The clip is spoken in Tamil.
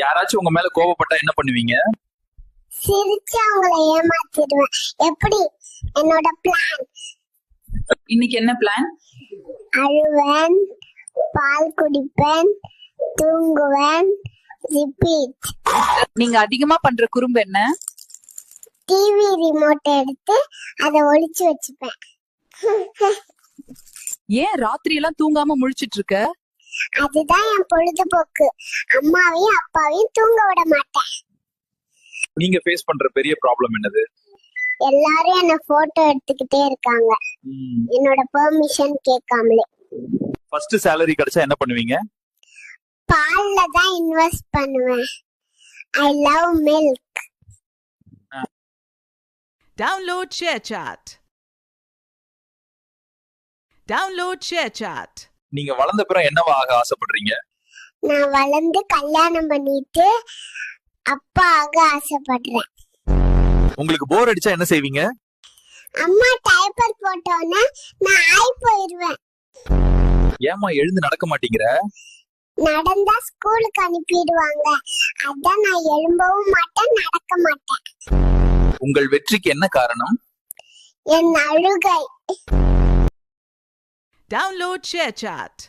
யாராச்சும் உங்க மேல கோபப்பட்டா என்ன பண்ணுவீங்க? சிரிச்சு அவங்கள ஏமாத்திடுவேன். எப்படி? என்னோட பிளான். இன்னைக்கு என்ன பிளான்? அழுவேன், பால் குடிப்பேன், தூங்குவேன், ரிப்பீட். நீங்க அதிகமா பண்ற குறும்பு என்ன? டிவி ரிமோட் எடுத்து அதை ஒளிச்சு வச்சுப்பேன். ஏன் ராத்திரி எல்லாம் தூங்காம முழிச்சிட்டு இருக்க? அதுதான் என் பொழுதுபோக்கு. அம்மாவையும் அப்பாவையும் தூங்க விட மாட்டேன். நீங்க ஃபேஸ் பண்ற பெரிய ப்ராப்ளம் என்னது? எல்லாரும் என்ன போட்டோ எடுத்துக்கிட்டே இருக்காங்க, என்னோட பெர்மிஷன் கேட்காமலே. ஃபர்ஸ்ட் salary கிடைச்சா என்ன பண்ணுவீங்க? பால்ல தான் இன்வெஸ்ட் பண்ணுவேன். I love milk. Download ShareChat. Download ShareChat. நீங்க வளர்ந்த பிறகு என்னவா ஆக ஆசைப்படுறீங்க? நான் வளர்ந்து கல்யாணம் பண்ணிட்டு அப்பா ஆக ஆசைப்படுறேன். உங்களுக்கு போர் அடிச்சா என்ன செய்வீங்க? அம்மா டைப்பர் போட்டோன்னே நான் ஆய் போயிருவேன். ஏமா எழுந்து நடக்க மாட்டீங்கிற? நடந்தா ஸ்கூலுக்கு அனுப்பிடுவாங்க. அதான் நான் எழும்பவும் மாட்டேன், நடக்க மாட்டேன். உங்கள் வெற்றிக்கு என்ன காரணம்? என் அழுகை. Download ShareChat.